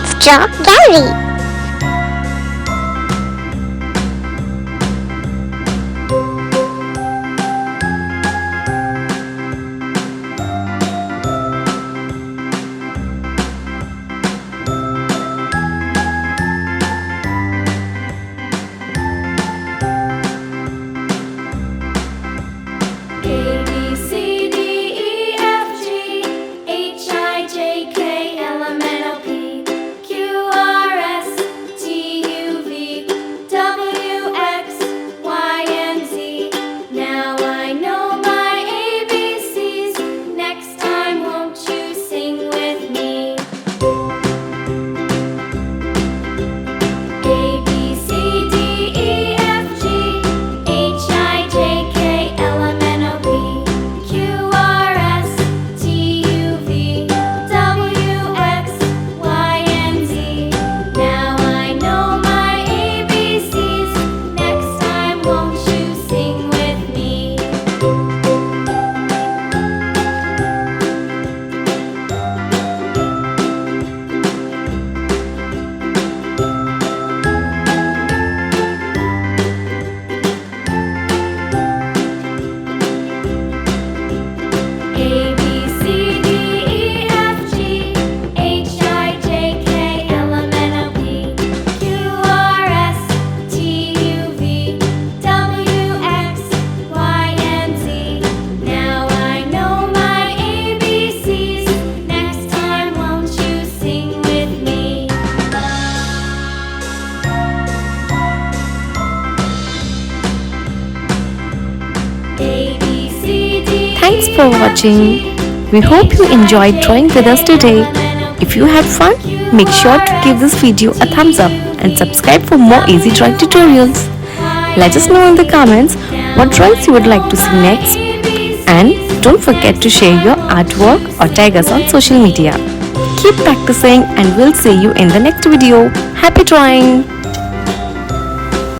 Let's draw gallery. Thanks for watching. We hope you enjoyed drawing with us today. If you had fun, make sure to give this video a thumbs up and subscribe for more easy drawing tutorials. Let us know in the comments what drawings you would like to see next. And don't forget to share your artwork or tag us on social media. Keep practicing and we'll see you in the next video. Happy drawing!